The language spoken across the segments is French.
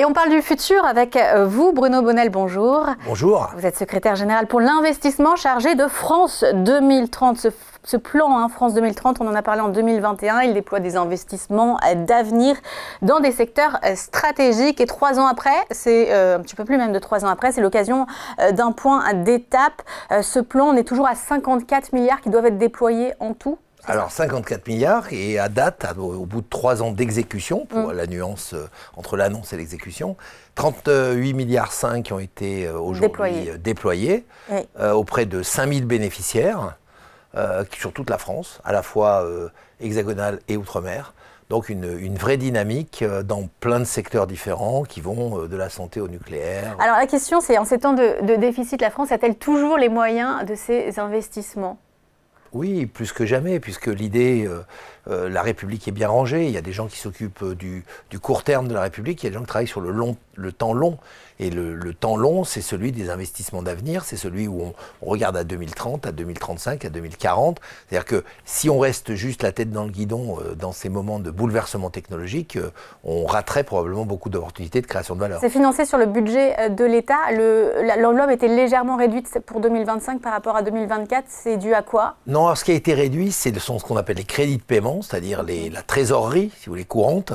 Et on parle du futur avec vous, Bruno Bonnel, bonjour. Bonjour. Vous êtes secrétaire général pour l'investissement chargé de France 2030. Ce plan France 2030, on en a parlé en 2021, il déploie des investissements d'avenir dans des secteurs stratégiques. Et 3 ans après, c'est un petit peu plus même de 3 ans après, c'est l'occasion d'un point d'étape. Ce plan, on est toujours à 54 milliards qui doivent être déployés en tout. Alors 54 milliards et à date, au bout de 3 ans d'exécution, pour la nuance entre l'annonce et l'exécution, 38 milliards 5 ont été aujourd'hui déployés oui. Auprès de 5000 bénéficiaires sur toute la France, à la fois hexagonale et outre-mer. Donc une vraie dynamique dans plein de secteurs différents qui vont de la santé au nucléaire. Alors la question c'est, en ces temps de déficit, la France a-t-elle toujours les moyens de ses investissements ? Oui, plus que jamais, puisque l'idée, la République est bien rangée. Il y a des gens qui s'occupent du court terme de la République, il y a des gens qui travaillent sur le temps long. Et le temps long, c'est celui des investissements d'avenir, c'est celui où on regarde à 2030, à 2035, à 2040. C'est-à-dire que si on reste juste la tête dans le guidon dans ces moments de bouleversement technologique, on raterait probablement beaucoup d'opportunités de création de valeur. C'est financé sur le budget de l'État. L'enveloppe était légèrement réduite pour 2025 par rapport à 2024. C'est dû à quoi? Non, alors ce qui a été réduit, ce sont ce qu'on appelle les crédits de paiement, c'est-à-dire la trésorerie, si vous voulez, courante.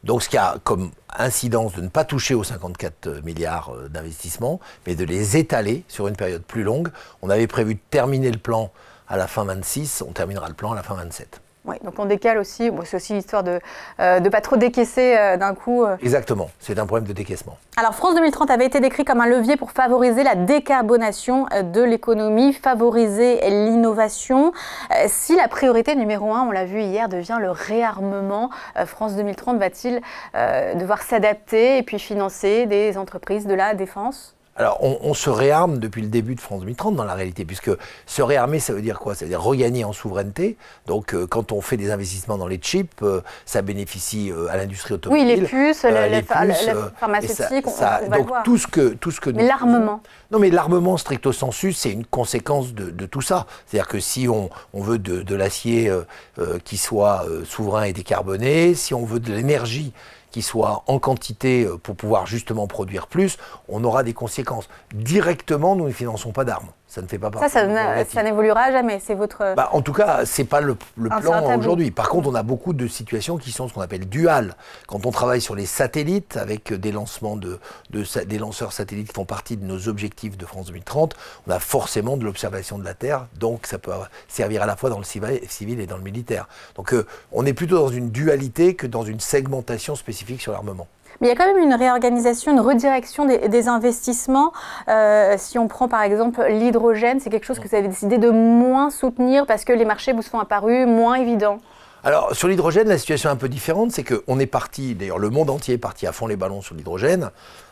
Donc ce qui a comme incidence de ne pas toucher aux 54 milliards d'investissements, mais de les étaler sur une période plus longue. On avait prévu de terminer le plan à la fin 26, on terminera le plan à la fin 27. Oui, donc on décale aussi, bon, c'est aussi l'histoire de ne pas trop décaisser d'un coup. Exactement, c'est un problème de décaissement. Alors France 2030 avait été décrit comme un levier pour favoriser la décarbonation de l'économie, favoriser l'innovation. Si la priorité numéro 1, on l'a vu hier, devient le réarmement, France 2030 va-t-il devoir s'adapter et puis financer des entreprises de la défense ? Alors, on se réarme depuis le début de France 2030 dans la réalité, puisque se réarmer, ça veut dire quoi? Ça veut dire regagner en souveraineté. Donc, quand on fait des investissements dans les chips, ça bénéficie à l'industrie automobile. Oui, les puces, les pharmaceutiques, on va donc, le voir. tout ce que mais l'armement. Non, mais l'armement, stricto sensu, c'est une conséquence de tout ça. C'est-à-dire que si on veut de l'acier qui soit souverain et décarboné, si on veut de l'énergie qui soit en quantité pour pouvoir justement produire plus, on aura des conséquences. Directement, nous ne finançons pas d'armes. Ça ne fait pas partie. Ça n'évoluera jamais, c'est votre... En tout cas, ce n'est pas le plan aujourd'hui. Par contre, on a beaucoup de situations qui sont ce qu'on appelle duales. Quand on travaille sur les satellites, avec des lancements des lanceurs satellites qui font partie de nos objectifs de France 2030, on a forcément de l'observation de la Terre, donc ça peut servir à la fois dans le civil et dans le militaire. Donc on est plutôt dans une dualité que dans une segmentation spécifique sur l'armement. Mais il y a quand même une réorganisation, une redirection des investissements. Si on prend par exemple l'hydrogène, c'est quelque chose que vous avez décidé de moins soutenir parce que les marchés vous sont apparus moins évidents. Alors sur l'hydrogène, la situation est un peu différente, c'est qu'on est parti, d'ailleurs le monde entier est parti à fond les ballons sur l'hydrogène.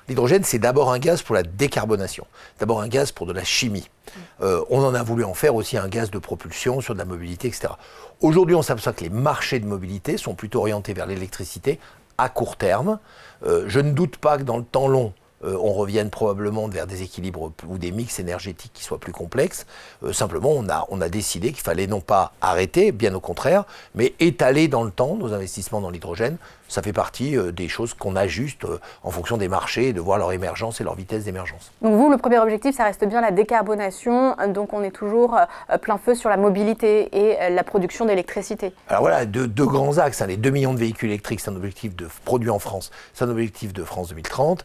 L'hydrogène, c'est d'abord un gaz pour la décarbonation, d'abord un gaz pour de la chimie. On en a voulu en faire aussi un gaz de propulsion sur de la mobilité, etc. Aujourd'hui, on s'aperçoit que les marchés de mobilité sont plutôt orientés vers l'électricité à court terme. Je ne doute pas que dans le temps long, on revienne probablement vers des équilibres ou des mix énergétiques qui soient plus complexes. Simplement, on a décidé qu'il fallait non pas arrêter, bien au contraire, mais étaler dans le temps nos investissements dans l'hydrogène. Ça fait partie des choses qu'on ajuste en fonction des marchés et de voir leur émergence et leur vitesse d'émergence. Donc vous, le premier objectif, ça reste bien la décarbonation. Donc on est toujours plein feu sur la mobilité et la production d'électricité. Alors voilà, deux grands axes. Les 2 millions de véhicules électriques, c'est un objectif produit en France. C'est un objectif de France 2030.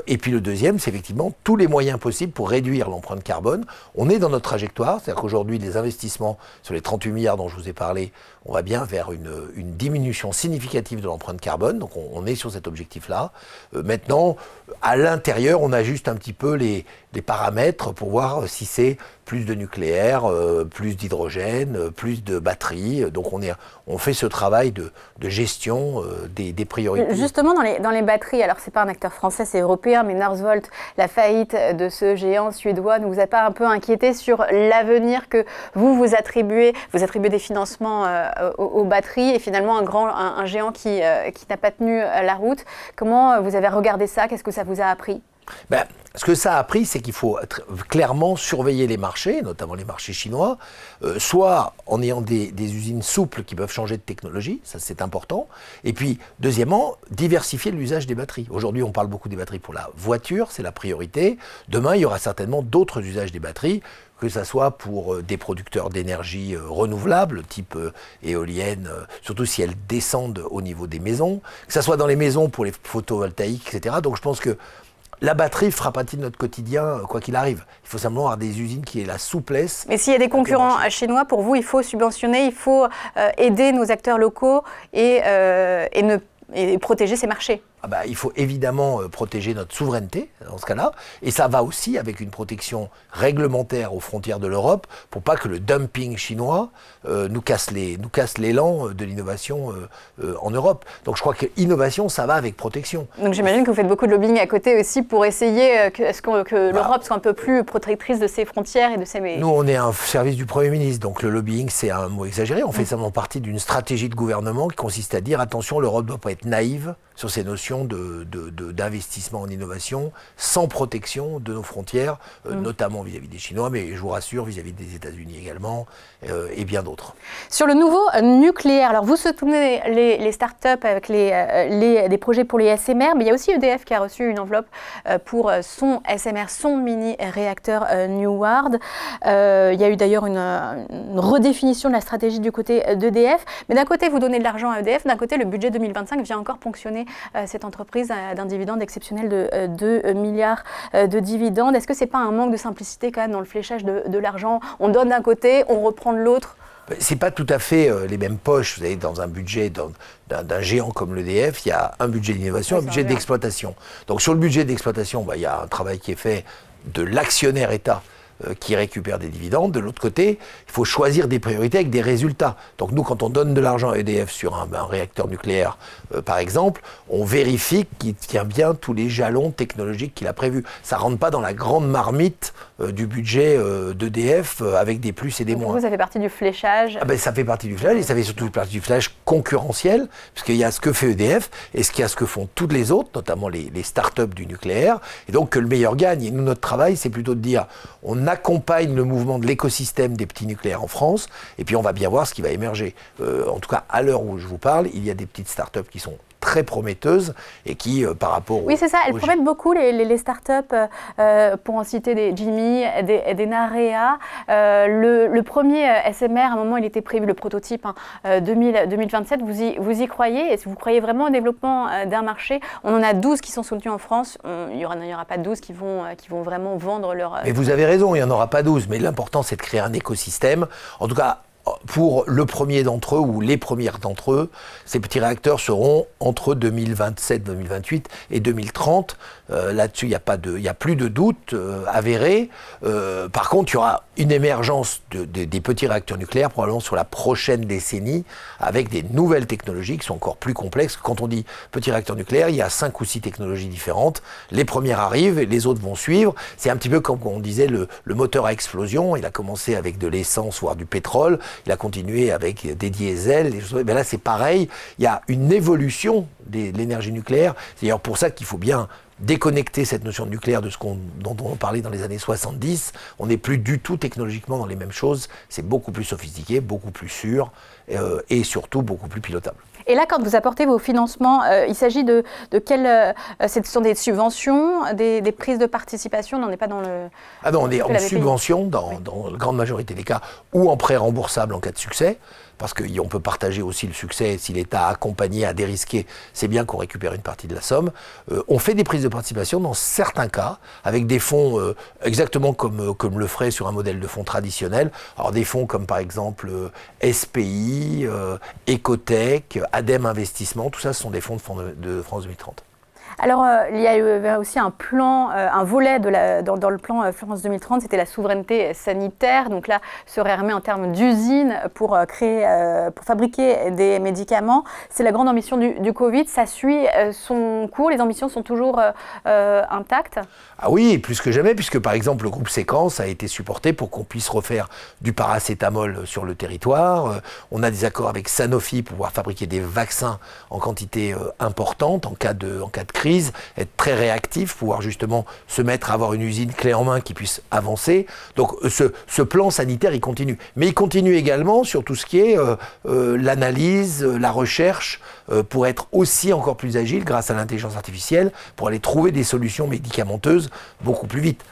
Et puis le deuxième, c'est effectivement tous les moyens possibles pour réduire l'empreinte carbone. On est dans notre trajectoire. C'est-à-dire qu'aujourd'hui, les investissements sur les 38 milliards dont je vous ai parlé, on va bien vers une diminution significative de l'empreinte carbone, donc on est sur cet objectif-là. Maintenant, à l'intérieur, on ajuste un petit peu les paramètres pour voir si c'est plus de nucléaire, plus d'hydrogène, plus de batteries. Donc on fait ce travail de gestion des priorités. Justement, dans les batteries, alors c'est pas un acteur français, c'est européen, mais Northvolt, la faillite de ce géant suédois ne vous a pas un peu inquiété sur l'avenir que vous attribuez des financements aux batteries et finalement un géant qui n'a pas tenu la route. Comment vous avez regardé ça? Qu'est-ce que ça vous a appris? Ce que ça a appris, c'est qu'il faut clairement surveiller les marchés, notamment les marchés chinois, soit en ayant des usines souples qui peuvent changer de technologie, ça c'est important, et puis deuxièmement, diversifier l'usage des batteries. Aujourd'hui, on parle beaucoup des batteries pour la voiture, c'est la priorité. Demain, il y aura certainement d'autres usages des batteries, que ce soit pour des producteurs d'énergie renouvelables, type éolienne, surtout si elles descendent au niveau des maisons, que ce soit dans les maisons pour les photovoltaïques, etc. Donc je pense que la batterie fera partie de notre quotidien, quoi qu'il arrive. Il faut simplement avoir des usines qui aient la souplesse. Mais s'il y a des concurrents chinois, pour vous, il faut subventionner, il faut aider nos acteurs locaux et protéger ces marchés. Il faut évidemment protéger notre souveraineté dans ce cas-là, et ça va aussi avec une protection réglementaire aux frontières de l'Europe pour pas que le dumping chinois nous casse l'élan de l'innovation en Europe. Donc je crois que l'innovation, ça va avec protection. Donc j'imagine que vous faites beaucoup de lobbying à côté aussi pour essayer que l'Europe soit un peu plus protectrice de ses frontières et de ses... Nous, on est un service du Premier ministre, donc le lobbying, c'est un mot exagéré. On fait simplement partie d'une stratégie de gouvernement qui consiste à dire attention, l'Europe ne doit pas être naïve sur ces notions d'investissement en innovation sans protection de nos frontières, notamment vis-à-vis des Chinois, mais je vous rassure, vis-à-vis des États-Unis également, et bien d'autres. Sur le nouveau nucléaire, alors vous soutenez les startups avec des projets pour les SMR, mais il y a aussi EDF qui a reçu une enveloppe pour son SMR, son mini-réacteur Neward. Il y a eu d'ailleurs une redéfinition de la stratégie du côté d'EDF, mais d'un côté vous donnez de l'argent à EDF, d'un côté le budget 2025 vient encore ponctionner cette entreprise d'un dividende exceptionnel de 2 milliards de dividendes. Est-ce que ce n'est pas un manque de simplicité quand même dans le fléchage de l'argent? On donne d'un côté, on reprend de l'autre. Ce n'est pas tout à fait les mêmes poches. Vous savez, dans un budget d'un géant comme l'EDF, il y a un budget d'innovation, un budget d'exploitation. Donc sur le budget d'exploitation, il y a un travail qui est fait de l'actionnaire État qui récupère des dividendes. De l'autre côté, il faut choisir des priorités avec des résultats. Donc nous, quand on donne de l'argent à EDF sur un réacteur nucléaire, par exemple, on vérifie qu'il tient bien tous les jalons technologiques qu'il a prévus. Ça ne rentre pas dans la grande marmite du budget d'EDF avec des plus et des moins. Vous, ça fait partie du fléchage? Ça fait partie du fléchage, et ça fait surtout partie du fléchage concurrentiel, puisqu'il y a ce que fait EDF et ce qu'il y a ce que font toutes les autres, notamment les start-up du nucléaire, et donc que le meilleur gagne. Et nous, notre travail, c'est plutôt de dire, on accompagne le mouvement de l'écosystème des petits nucléaires en France, et puis on va bien voir ce qui va émerger. En tout cas, à l'heure où je vous parle, il y a des petites start-up qui sont très prometteuses et qui, par rapport Oui, c'est ça, elles promettent beaucoup, les startups, pour en citer des Jimmy, des Narea. Le premier SMR, à un moment, il était prévu, le prototype, 2027. Vous y croyez? Est-ce que vous croyez vraiment au développement d'un marché? On en a 12 qui sont soutenus en France. Il n'y aura pas 12 qui vont vraiment vendre leur... Mais vous avez raison, il n'y en aura pas 12. Mais l'important, c'est de créer un écosystème. En tout cas, pour le premier d'entre eux ou les premières d'entre eux, ces petits réacteurs seront entre 2027, 2028 et 2030. Là-dessus, il n'y a plus de doute avéré. Par contre, il y aura une émergence des petits réacteurs nucléaires probablement sur la prochaine décennie avec des nouvelles technologies qui sont encore plus complexes. Quand on dit petits réacteurs nucléaires, il y a 5 ou 6 technologies différentes. Les premières arrivent et les autres vont suivre. C'est un petit peu comme on disait le moteur à explosion. Il a commencé avec de l'essence, voire du pétrole. Il a continué avec des diesels. Ben là, c'est pareil. Il y a une évolution de l'énergie nucléaire. C'est d'ailleurs pour ça qu'il faut bien déconnecter cette notion de nucléaire de dont on parlait dans les années 70. On n'est plus du tout technologiquement dans les mêmes choses. C'est beaucoup plus sophistiqué, beaucoup plus sûr et surtout beaucoup plus pilotable. Et là, quand vous apportez vos financements, il s'agit de quelles... ce sont des subventions, des prises de participation? On n'en est pas dans le... Ah non, on est en subvention dans la grande majorité des cas, ou en prêt remboursable en cas de succès, parce qu'on peut partager aussi le succès. Si l'État a accompagné, a dérisqué, c'est bien qu'on récupère une partie de la somme. On fait des prises de participation dans certains cas, avec des fonds exactement comme le ferait sur un modèle de fonds traditionnel. Alors des fonds comme par exemple SPI, Ecotech, ADEME Investissement, tout ça, ce sont des fonds de France 2030. Alors, il y a eu aussi un plan, un volet dans le plan France 2030, c'était la souveraineté sanitaire. Donc là, se réarmer en termes d'usines pour fabriquer des médicaments. C'est la grande ambition du Covid. Ça suit son cours. Les ambitions sont toujours intactes? Ah oui, plus que jamais, puisque par exemple, le groupe Séquence a été supporté pour qu'on puisse refaire du paracétamol sur le territoire. On a des accords avec Sanofi pour pouvoir fabriquer des vaccins en quantité importante en cas de crise. crise, être très réactif, pouvoir justement se mettre à avoir une usine clé en main qui puisse avancer. Donc ce plan sanitaire, il continue. Mais il continue également sur tout ce qui est l'analyse, la recherche, pour être aussi encore plus agile grâce à l'intelligence artificielle, pour aller trouver des solutions médicamenteuses beaucoup plus vite.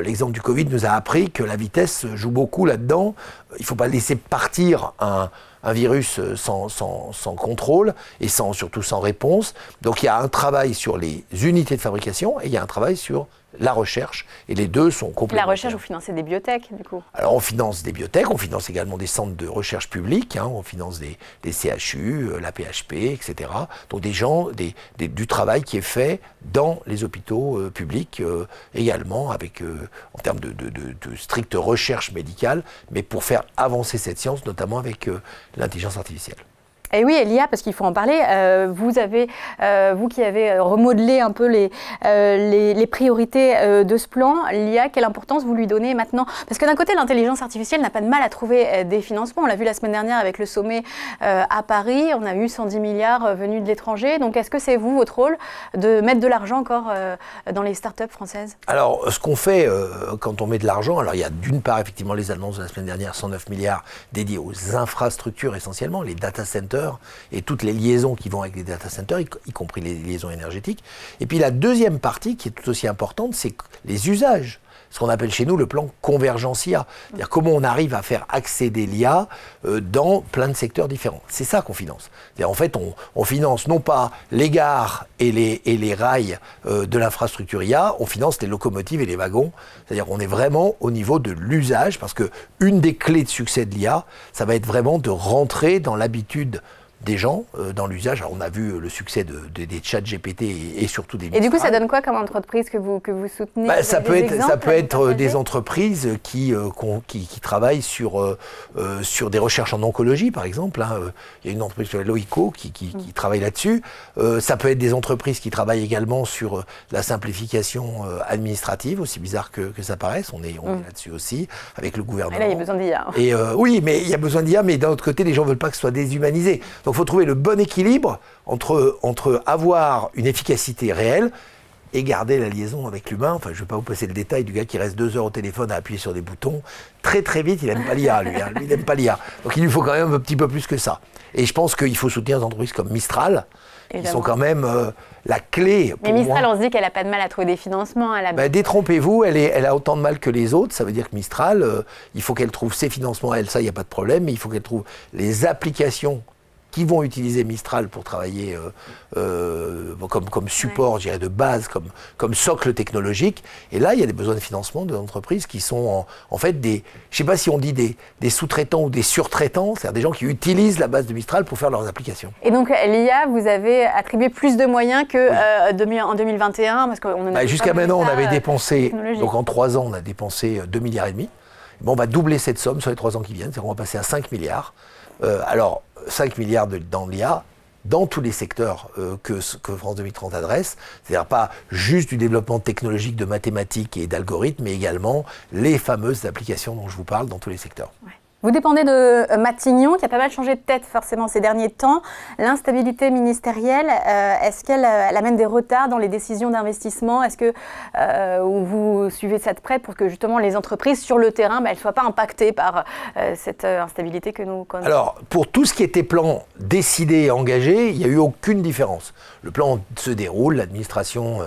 L'exemple du Covid nous a appris que la vitesse joue beaucoup là-dedans. Il ne faut pas laisser partir un virus sans contrôle et surtout sans réponse. Donc il y a un travail sur les unités de fabrication et il y a un travail sur la recherche, et les deux sont complémentaires. La recherche, vous financez des biotech, du coup? Alors, on finance des biotech, on finance également des centres de recherche publics, hein, on finance des CHU, la PHP, etc. Donc des gens, du travail qui est fait dans les hôpitaux publics également, avec, en termes de stricte recherche médicale, mais pour faire avancer cette science, notamment avec l'intelligence artificielle. Et oui, l'IA, parce qu'il faut en parler, vous qui avez remodelé un peu les priorités de ce plan, l'IA, quelle importance vous lui donnez maintenant? Parce que d'un côté, l'intelligence artificielle n'a pas de mal à trouver des financements. On l'a vu la semaine dernière avec le sommet à Paris, on a eu 110 milliards venus de l'étranger. Donc est-ce que c'est vous, votre rôle, de mettre de l'argent encore dans les startups françaises? Alors, ce qu'on fait quand on met de l'argent, alors il y a d'une part effectivement les annonces de la semaine dernière, 109 milliards dédiés aux infrastructures essentiellement, les data centers, et toutes les liaisons qui vont avec les data centers, y compris les liaisons énergétiques. Et puis la deuxième partie, qui est tout aussi importante, c'est les usages. Ce qu'on appelle chez nous le plan convergence IA. C'est-à-dire comment on arrive à faire accéder l'IA dans plein de secteurs différents. C'est ça qu'on finance. En fait, on finance non pas les gares et les rails de l'infrastructure IA, on finance les locomotives et les wagons. C'est-à-dire qu'on est vraiment au niveau de l'usage, parce qu'une des clés de succès de l'IA, ça va être vraiment de rentrer dans l'habitude des gens dans l'usage. Alors on a vu le succès des chats GPT et surtout des Mistral. Et du coup, ça donne quoi comme entreprise que vous soutenez? Ça peut être des entreprises qui travaillent sur des recherches en oncologie, par exemple. Hein. Il y a une entreprise, Loico, qui travaille là-dessus. Ça peut être des entreprises qui travaillent également sur la simplification administrative, aussi bizarre que ça paraisse. On est là-dessus aussi, avec le gouvernement. Et là, il y a besoin d'IA. Et oui, mais il y a besoin d'IA, mais d'un autre côté, les gens ne veulent pas que ce soit déshumanisé. Donc il faut trouver le bon équilibre entre avoir une efficacité réelle et garder la liaison avec l'humain. Enfin, je ne vais pas vous passer le détail du gars qui reste 2 heures au téléphone à appuyer sur des boutons. Très très vite, il n'aime pas l'IA, lui. Hein. Lui, il n'aime pas l'IA. Donc il lui faut quand même un petit peu plus que ça. Et je pense qu'il faut soutenir des entreprises comme Mistral, qui sont quand même la clé. Mais Mistral, on se dit qu'elle n'a pas de mal à trouver des financements. Détrompez-vous, elle a autant de mal que les autres. Ça veut dire que Mistral, il faut qu'elle trouve ses financements, elle, ça, il n'y a pas de problème. Mais il faut qu'elle trouve les applications qui vont utiliser Mistral pour travailler comme support, je dirais, de base, comme socle technologique. Et là, il y a des besoins de financement de l'entreprise qui sont en fait je ne sais pas si on dit des sous-traitants ou des surtraitants, c'est-à-dire des gens qui utilisent la base de Mistral pour faire leurs applications. Et donc, l'IA, vous avez attribué plus de moyens qu'en 2021 parce qu'on jusqu'à maintenant, on avait dépensé, donc en 3 ans, on a dépensé 2,5 milliards. Bon, on va doubler cette somme sur les 3 ans qui viennent, c'est-à-dire qu'on va passer à 5 milliards. Alors, 5 milliards dans l'IA, dans tous les secteurs que France 2030 adresse, c'est-à-dire pas juste du développement technologique de mathématiques et d'algorithmes, mais également les fameuses applications dont je vous parle dans tous les secteurs. Ouais. Vous dépendez de Matignon, qui a pas mal changé de tête forcément ces derniers temps. L'instabilité ministérielle, est-ce qu'elle amène des retards dans les décisions d'investissement? Est-ce que vous suivez ça de près pour que justement les entreprises sur le terrain, elles ne soient pas impactées par cette instabilité que nous connaissons? Alors, pour tout ce qui était plan décidé et engagé, il n'y a eu aucune différence. Le plan se déroule, l'administration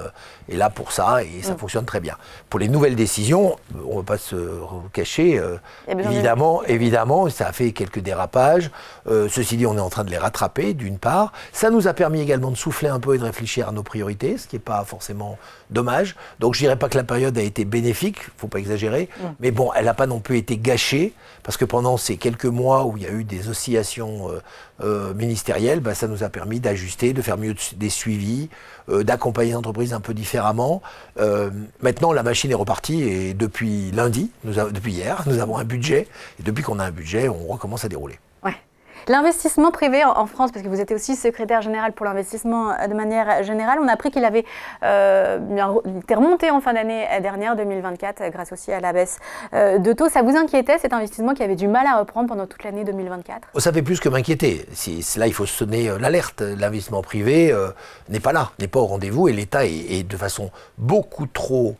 est là pour ça et ça fonctionne très bien. Pour les nouvelles décisions, on ne va pas se cacher, évidemment, ça a fait quelques dérapages. Ceci dit, on est en train de les rattraper, d'une part. Ça nous a permis également de souffler un peu et de réfléchir à nos priorités, ce qui n'est pas forcément dommage. Donc je ne dirais pas que la période a été bénéfique, il ne faut pas exagérer, mais bon, elle n'a pas non plus été gâchée, parce que pendant ces quelques mois où il y a eu des oscillations ministérielles, ça nous a permis d'ajuster, de faire mieux des suivis, d'accompagner l'entreprise un peu différemment. Maintenant, la machine est repartie et depuis lundi, depuis hier, nous avons un budget. Et depuis qu'on a un budget, on recommence à dérouler. Ouais. L'investissement privé en France, parce que vous étiez aussi secrétaire général pour l'investissement de manière générale, on a appris qu'il avait été remonté en fin d'année dernière, 2024, grâce aussi à la baisse de taux. Ça vous inquiétait, cet investissement qui avait du mal à reprendre pendant toute l'année 2024? Ça fait plus que m'inquiéter. Là, il faut sonner l'alerte. L'investissement privé n'est pas là, n'est pas au rendez-vous, et l'État est de façon beaucoup trop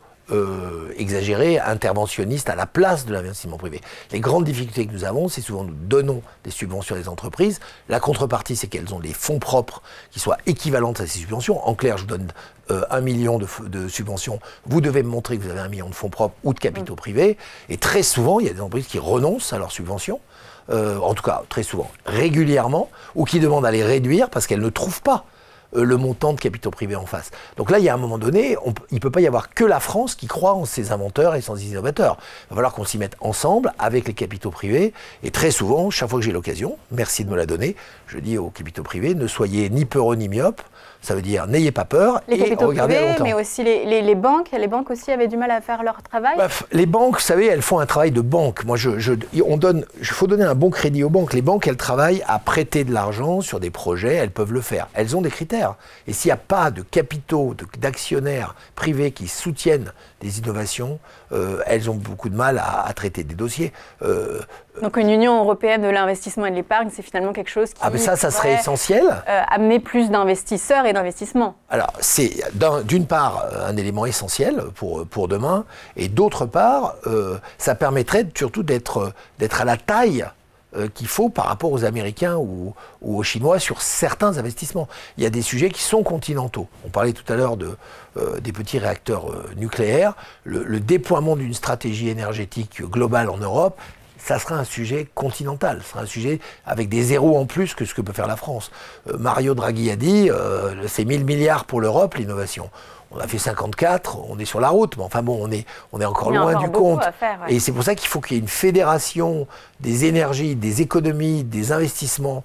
exagéré, interventionniste à la place de l'investissement privé. Les grandes difficultés que nous avons, c'est souvent nous donnons des subventions à des entreprises. La contrepartie, c'est qu'elles ont des fonds propres qui soient équivalentes à ces subventions. En clair, je vous donne 1 million de subventions. Vous devez me montrer que vous avez 1 million de fonds propres ou de capitaux privés. Et très souvent, il y a des entreprises qui renoncent à leurs subventions. En tout cas, très souvent, régulièrement, ou qui demandent à les réduire parce qu'elles ne trouvent pas le montant de capitaux privés en face. Donc là, il y a un moment donné, il ne peut pas y avoir que la France qui croit en ses inventeurs et ses innovateurs. Il va falloir qu'on s'y mette ensemble avec les capitaux privés. Et très souvent, chaque fois que j'ai l'occasion, merci de me la donner, je dis aux capitaux privés, ne soyez ni peureux ni myopes. Ça veut dire, n'ayez pas peur et regardez privés, longtemps. Mais aussi les banques. Les banques aussi avaient du mal à faire leur travail. Les banques, vous savez, elles font un travail de banque. Moi, il faut donner un bon crédit aux banques. Les banques, elles travaillent à prêter de l'argent sur des projets. Elles peuvent le faire. Elles ont des critères. Et s'il n'y a pas de capitaux, d'actionnaires privés qui soutiennent des innovations, elles ont beaucoup de mal à traiter des dossiers. Donc une Union européenne de l'investissement et de l'épargne, c'est finalement quelque chose qui ça serait essentiel. Amener plus d'investisseurs et d'investissements. Alors c'est d'une part un élément essentiel pour demain, et d'autre part, ça permettrait surtout d'être à la taille qu'il faut par rapport aux Américains ou aux Chinois sur certains investissements. Il y a des sujets qui sont continentaux. On parlait tout à l'heure des petits réacteurs nucléaires. Le déploiement d'une stratégie énergétique globale en Europe, ça sera un sujet continental, ce sera un sujet avec des zéros en plus que ce que peut faire la France. Mario Draghi a dit, c'est 1000 milliards pour l'Europe, l'innovation. On a fait 54, on est sur la route, mais enfin bon, on est encore loin du compte. Et c'est pour ça qu'il faut qu'il y ait une fédération des énergies, des économies, des investissements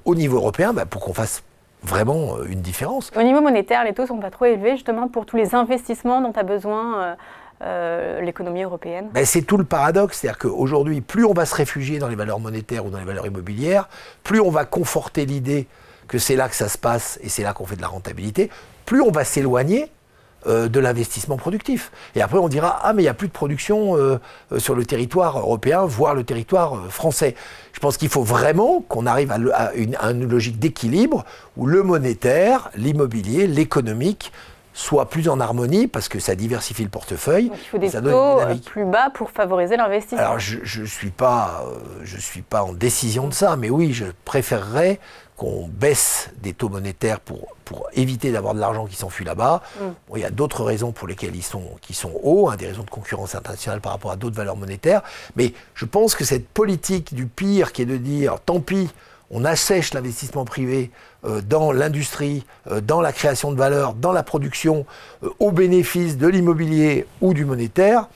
au niveau européen, pour qu'on fasse vraiment une différence. Au niveau monétaire, les taux ne sont pas trop élevés, justement, pour tous les investissements dont a besoin l'économie européenne. C'est tout le paradoxe, c'est-à-dire qu'aujourd'hui, plus on va se réfugier dans les valeurs monétaires ou dans les valeurs immobilières, plus on va conforter l'idée que c'est là que ça se passe et c'est là qu'on fait de la rentabilité, plus on va s'éloigner de l'investissement productif. Et après, on dira, ah, mais il n'y a plus de production sur le territoire européen, voire le territoire français. Je pense qu'il faut vraiment qu'on arrive à une logique d'équilibre où le monétaire, l'immobilier, l'économique soit plus en harmonie, parce que ça diversifie le portefeuille. Donc il faut des taux plus bas pour favoriser l'investissement. Alors je suis pas en décision de ça, mais oui, je préférerais qu'on baisse des taux monétaires pour éviter d'avoir de l'argent qui s'enfuit là-bas. Bon, il y a d'autres raisons pour lesquelles qui sont hauts, des raisons de concurrence internationale par rapport à d'autres valeurs monétaires, mais je pense que cette politique du pire qui est de dire, tant pis, on assèche l'investissement privé dans l'industrie, dans la création de valeur, dans la production, au bénéfice de l'immobilier ou du monétaire,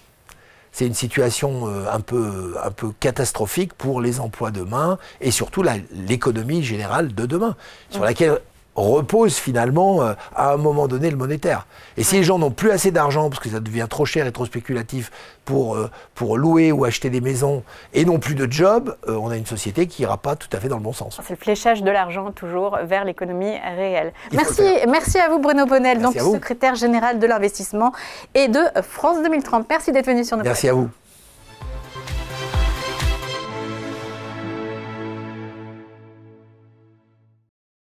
c'est une situation un peu catastrophique pour les emplois demain et surtout l'économie générale de demain, sur laquelle repose finalement à un moment donné le monétaire. Et si les gens n'ont plus assez d'argent parce que ça devient trop cher et trop spéculatif pour louer ou acheter des maisons et non plus de job, on a une société qui n'ira pas tout à fait dans le bon sens. C'est le fléchage de l'argent toujours vers l'économie réelle. Merci à vous Bruno Bonnel, donc secrétaire général de l'investissement et de France 2030. Merci d'être venu sur nos Merci à vous.